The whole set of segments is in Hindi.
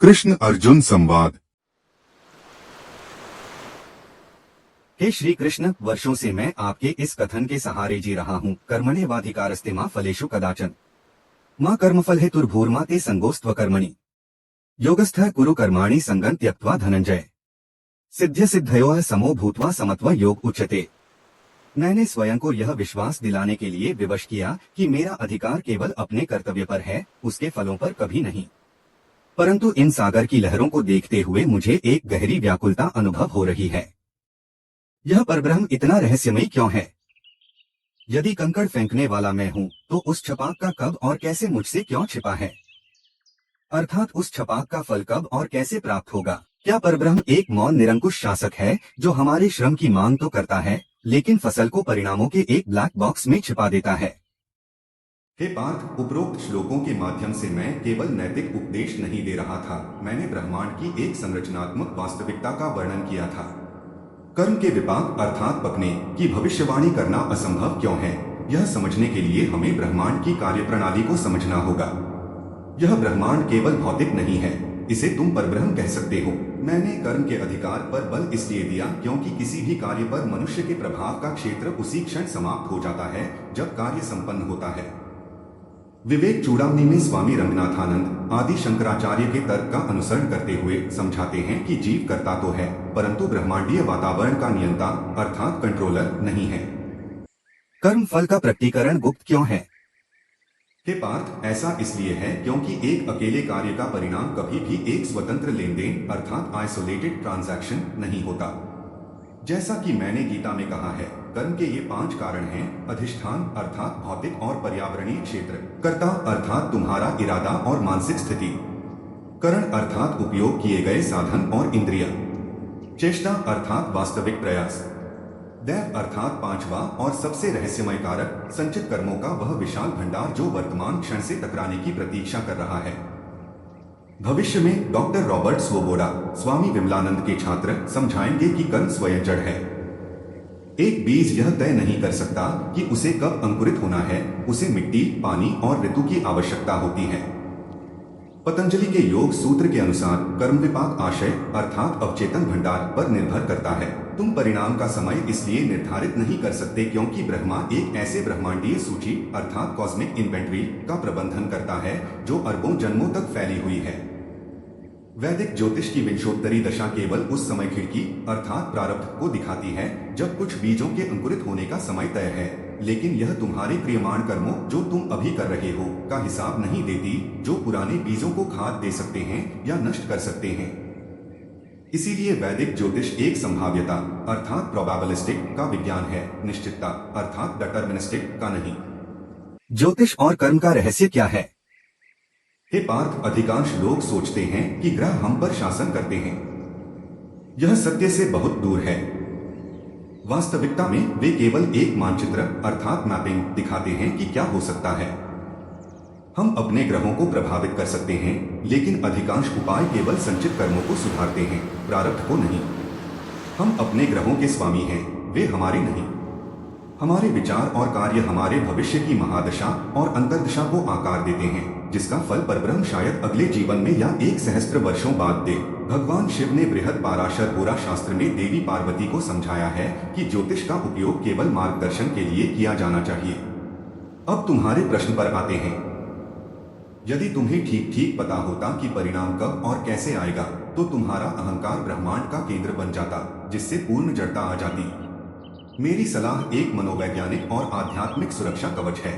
कृष्ण अर्जुन संवाद। हे श्री कृष्ण, वर्षों से मैं आपके इस कथन के सहारे जी रहा हूँ। कर्मण्येवाधिकारस्ते मा फलेषु कदाचन माँ कर्मफल हेतुर्भूर्मा ते संगोस्त्व कर्मणि योगस्थः कुरु कर्माणि संगं त्यक्त्वा धनंजय सिद्ध्य सिद्धयोः समो भूत्वा समत्व योग उच्यते। मैंने स्वयं को यह विश्वास दिलाने के लिए विवश किया कि मेरा अधिकार केवल अपने कर्तव्य पर है, उसके फलों पर कभी नहीं। परंतु इन सागर की लहरों को देखते हुए मुझे एक गहरी व्याकुलता अनुभव हो रही है। यह परब्रह्म इतना रहस्यमय क्यों है? यदि कंकड़ फेंकने वाला मैं हूँ, तो उस छपाक का कब और कैसे मुझसे क्यों छिपा है? अर्थात उस छपाक का फल कब और कैसे प्राप्त होगा? क्या परब्रह्म एक मौन निरंकुश शासक है, जो हमारे श्रम की मांग तो करता है, लेकिन फसल को परिणामों के एक ब्लैक बॉक्स में छिपा देता है? हे पार्थ, उपरोक्त श्लोकों के माध्यम से मैं केवल नैतिक उपदेश नहीं दे रहा था, मैंने ब्रह्मांड की एक संरचनात्मक वास्तविकता का वर्णन किया था। कर्म के विपाक अर्थात पकने की भविष्यवाणी करना असंभव क्यों है, यह समझने के लिए हमें ब्रह्मांड की कार्यप्रणाली को समझना होगा। यह ब्रह्मांड केवल भौतिक नहीं है, इसे तुम परब्रह्म कह सकते हो। मैंने कर्म के अधिकार पर बल इसलिए दिया क्योंकि किसी भी कार्य पर मनुष्य के प्रभाव का क्षेत्र उसी क्षण समाप्त हो जाता है जब कार्य संपन्न होता है। विवेक चूड़ामणि में स्वामी रंगनाथानंद आदि शंकराचार्य के तर्क का अनुसरण करते हुए समझाते हैं कि जीव कर्ता तो है, परंतु ब्रह्मांडीय वातावरण का नियंता अर्थात कंट्रोलर नहीं है। कर्म फल का प्रकटीकरण गुप्त क्यों है? हे पार्थ, ऐसा इसलिए है क्योंकि एक अकेले कार्य का परिणाम कभी भी एक स्वतंत्र लेनदेन अर्थात आइसोलेटेड ट्रांजैक्शन नहीं होता। जैसा कि मैंने गीता में कहा है, कर्म के ये 5 कारण हैं: अधिष्ठान अर्थात भौतिक और पर्यावरणीय क्षेत्र, कर्ता अर्थात तुम्हारा इरादा और मानसिक स्थिति, करण अर्थात उपयोग किए गए साधन और इंद्रिय, चेष्टा अर्थात वास्तविक प्रयास, दैव अर्थात 5वां और सबसे रहस्यमय कारक संचित कर्मों का वह विशाल भंडार जो वर्तमान क्षण से टकराने की प्रतीक्षा कर रहा है। भविष्य में डॉक्टर रॉबर्ट स्वोबोडा, स्वामी विमलानंद के छात्र, समझाएंगे कि कर्म स्वयं जड़ है। एक बीज यह तय नहीं कर सकता कि उसे कब अंकुरित होना है, उसे मिट्टी, पानी और ऋतु की आवश्यकता होती है। पतंजलि के योग सूत्र के अनुसार कर्म विपाक आशय अर्थात अवचेतन भंडार पर निर्भर करता है। तुम परिणाम का समय इसलिए निर्धारित नहीं कर सकते क्योंकि ब्रह्मा एक ऐसे ब्रह्मांडीय सूची अर्थात कॉस्मिक इन्वेंट्री का प्रबंधन करता है जो अरबों जन्मों तक फैली हुई है। वैदिक ज्योतिष की विंशोत्तरी दशा केवल उस समय खिड़की अर्थात प्रारब्ध को दिखाती है जब कुछ बीजों के अंकुरित होने का समय तय है, लेकिन यह तुम्हारे क्रियमाण कर्मों जो तुम अभी कर रहे हो का हिसाब नहीं देती, जो पुराने बीजों को खाद दे सकते हैं या नष्ट कर सकते हैं। इसीलिए वैदिक ज्योतिष एक संभाव्यता अर्थात प्रोबेबिलिस्टिक का विज्ञान है, निश्चितता अर्थात डिटर्मिनिस्टिक का नहीं। ज्योतिष और कर्म का रहस्य क्या है? हे पार्थ, अधिकांश लोग सोचते हैं कि ग्रह हम पर शासन करते हैं। यह सत्य से बहुत दूर है। वास्तविकता में वे केवल एक मानचित्र अर्थात मैपिंग दिखाते हैं कि क्या हो सकता है। हम अपने ग्रहों को प्रभावित कर सकते हैं, लेकिन अधिकांश उपाय केवल संचित कर्मों को सुधारते हैं, प्रारब्ध को नहीं। हम अपने ग्रहों के स्वामी हैं, वे हमारे नहीं। हमारे विचार और कार्य हमारे भविष्य की महादशा और अंतर्दशा को आकार देते हैं, जिसका फल परब्रह्म शायद अगले जीवन में या 1 सहस्त्र वर्षों बाद दे। भगवान शिव ने बृहद पाराशर पुरा शास्त्र में देवी पार्वती को समझाया है कि ज्योतिष का उपयोग केवल मार्गदर्शन के लिए किया जाना चाहिए। अब तुम्हारे प्रश्न पर आते हैं। यदि तुम्हें ठीक ठीक पता होता कि परिणाम कब और कैसे आएगा, तो तुम्हारा अहंकार ब्रह्मांड का केंद्र बन जाता, जिससे पूर्ण जड़ता आ जाती। मेरी सलाह एक मनोवैज्ञानिक और आध्यात्मिक सुरक्षा कवच है।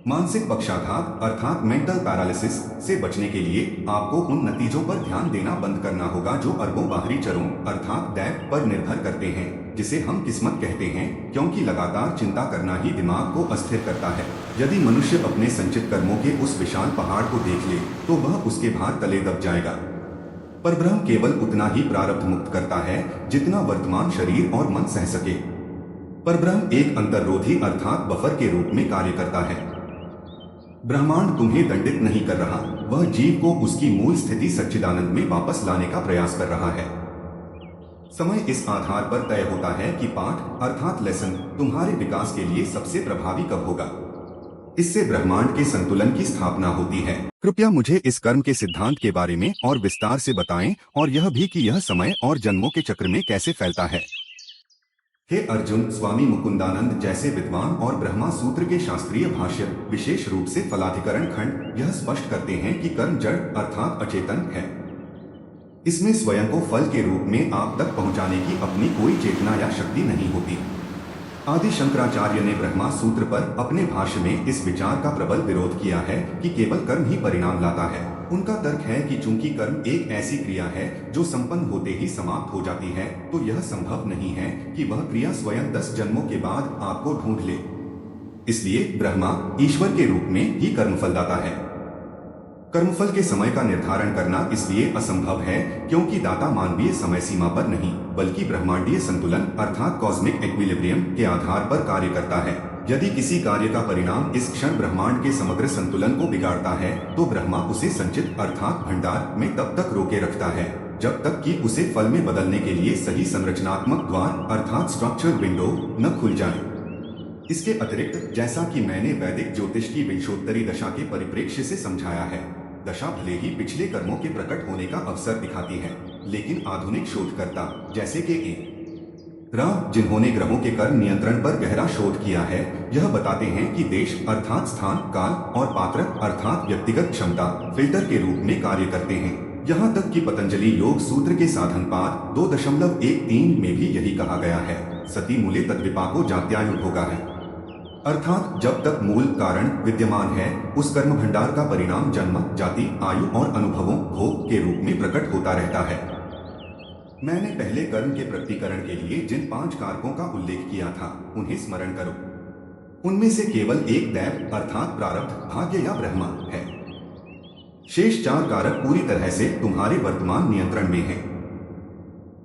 मानसिक पक्षाघात अर्थात मेंटल पैरालिसिस से बचने के लिए आपको उन नतीजों पर ध्यान देना बंद करना होगा जो अरबों बाहरी चरों अर्थात दैव पर निर्भर करते हैं, जिसे हम किस्मत कहते हैं, क्योंकि लगातार चिंता करना ही दिमाग को अस्थिर करता है। यदि मनुष्य अपने संचित कर्मों के उस विशाल पहाड़ को देख ले, तो वह उसके भार तले दब जाएगा। परब्रह्म केवल उतना ही प्रारब्ध मुक्त करता है जितना वर्तमान शरीर और मन सह सके। परब्रह्म एक अंतर्रोधी अर्थात बफर के रूप में कार्य करता है। ब्रह्मांड तुम्हें दंडित नहीं कर रहा, वह जीव को उसकी मूल स्थिति सच्चिदानंद में वापस लाने का प्रयास कर रहा है। समय इस आधार पर तय होता है कि पाठ अर्थात लेसन तुम्हारे विकास के लिए सबसे प्रभावी कब होगा। इससे ब्रह्मांड के संतुलन की स्थापना होती है। कृपया मुझे इस कर्म के सिद्धांत के बारे में और विस्तार से बताएं और यह भी कि यह समय और जन्मों के चक्र में कैसे फैलता है। हे अर्जुन, स्वामी मुकुंदानंद जैसे विद्वान और ब्रह्मा सूत्र के शास्त्रीय भाष्य, विशेष रूप से फलाधिकरण खंड, यह स्पष्ट करते हैं कि कर्म जड़ अर्थात अचेतन है। इसमें स्वयं को फल के रूप में आप तक पहुंचाने की अपनी कोई चेतना या शक्ति नहीं होती। आदि शंकराचार्य ने ब्रह्मा सूत्र पर अपने भाष्य में इस विचार का प्रबल विरोध किया है कि केवल कर्म ही परिणाम लाता है। उनका तर्क है कि चूंकि कर्म एक ऐसी क्रिया है जो संपन्न होते ही समाप्त हो जाती है, तो यह संभव नहीं है कि वह क्रिया स्वयं 10 जन्मों के बाद आपको ढूंढ ले। इसलिए ब्रह्मा ईश्वर के रूप में ही कर्मफलदाता है। कर्मफल के समय का निर्धारण करना इसलिए असंभव है क्योंकि दाता मानवीय समय सीमा पर नहीं बल्कि ब्रह्मांडीय संतुलन अर्थात कॉस्मिक इक्विलिब्रियम के आधार पर कार्य करता है। यदि किसी कार्य का परिणाम इस क्षण ब्रह्मांड के समग्र संतुलन को बिगाड़ता है तो ब्रह्मा उसे संचित अर्थात भंडार में तब तक रोके रखता है जब तक कि उसे फल में बदलने के लिए सही संरचनात्मक द्वार अर्थात स्ट्रक्चर विंडो न खुल जाए। इसके अतिरिक्त जैसा कि मैंने वैदिक ज्योतिष की विंशोत्तरी दशा के परिप्रेक्ष्य से समझाया है, दशा भले ही पिछले कर्मों के प्रकट होने का अवसर दिखाती है, लेकिन आधुनिक शोधकर्ता जैसे कि राव, जिन्होंने ग्रहों के कर्म नियंत्रण पर गहरा शोध किया है, यह बताते हैं कि देश अर्थात स्थान, काल और पात्र अर्थात व्यक्तिगत क्षमता फिल्टर के रूप में कार्य करते हैं। यहाँ तक कि पतंजलि योग सूत्र के साधन पाद 2.13 में भी यही कहा गया है, सती मूले तद्विपाको जात्यायुर्भोगा है, अर्थात जब तक मूल कारण विद्यमान है उस कर्म भंडार का परिणाम जन्म, जाति, आयु और अनुभवों भोग के रूप में प्रकट होता रहता है। मैंने पहले कर्म के प्रकटीकरण के लिए जिन 5 कारकों का उल्लेख किया था उन्हें स्मरण करो। उनमें से केवल एक दैव अर्थात प्रारब्ध, भाग्य या ब्रह्मा है। शेष 4 कारक पूरी तरह से तुम्हारे वर्तमान नियंत्रण में हैं।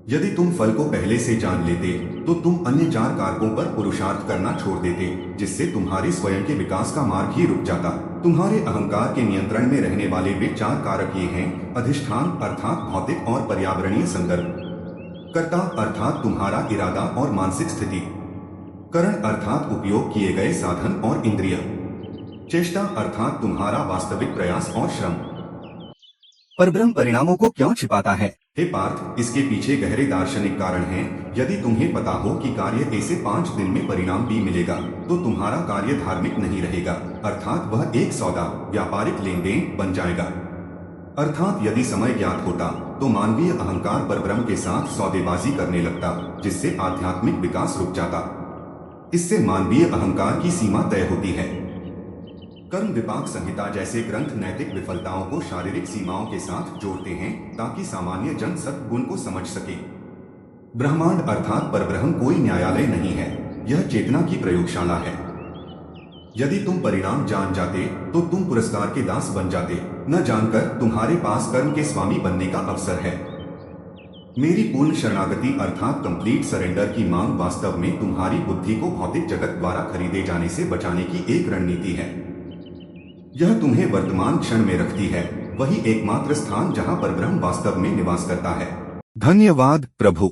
यदि तुम फल को पहले से जान लेते तो तुम अन्य 4 कारकों पर पुरुषार्थ करना छोड़ देते, जिससे तुम्हारे स्वयं के विकास का मार्ग ही रुक जाता। तुम्हारे अहंकार के नियंत्रण में रहने वाले वे 4 कारक ये हैं: अधिष्ठान अर्थात भौतिक और पर्यावरणीय संदर्भ, कर्ता अर्थात तुम्हारा इरादा और मानसिक स्थिति, करण अर्थात उपयोग किए गए साधन और इंद्रिय, चेष्टा अर्थात तुम्हारा वास्तविक प्रयास और श्रम। परब्रह्म परिणामों को क्यों छिपाता है? हे पार्थ, इसके पीछे गहरे दार्शनिक कारण हैं। यदि तुम्हें पता हो कि कार्य ए से 5 दिन में परिणाम बी मिलेगा तो तुम्हारा कार्य धार्मिक नहीं रहेगा, अर्थात वह एक सौदा व्यापारिक लेन देन बन जाएगा। अर्थात यदि समय ज्ञात होता तो मानवीय अहंकार परब्रह्म के साथ सौदेबाजी करने लगता, जिससे आध्यात्मिक विकास रुक जाता। इससे मानवीय अहंकार की सीमा तय होती है। कर्म विपाक संहिता जैसे ग्रंथ नैतिक विफलताओं को शारीरिक सीमाओं के साथ जोड़ते हैं ताकि सामान्य जन सद्गुण को समझ सके। ब्रह्मांड अर्थात परब्रह्म कोई न्यायालय नहीं है, यह चेतना की प्रयोगशाला है। यदि तुम परिणाम जान जाते तो तुम पुरस्कार के दास बन जाते, न जानकर तुम्हारे पास कर्म के स्वामी बनने का अवसर है। मेरी पूर्ण शरणागति अर्थात कंप्लीट सरेंडर की मांग वास्तव में तुम्हारी बुद्धि को भौतिक जगत द्वारा खरीदे जाने से बचाने की एक रणनीति है। यह तुम्हें वर्तमान क्षण में रखती है, वही एकमात्र स्थान जहां परब्रह्म वास्तव में निवास करता है। धन्यवाद प्रभु।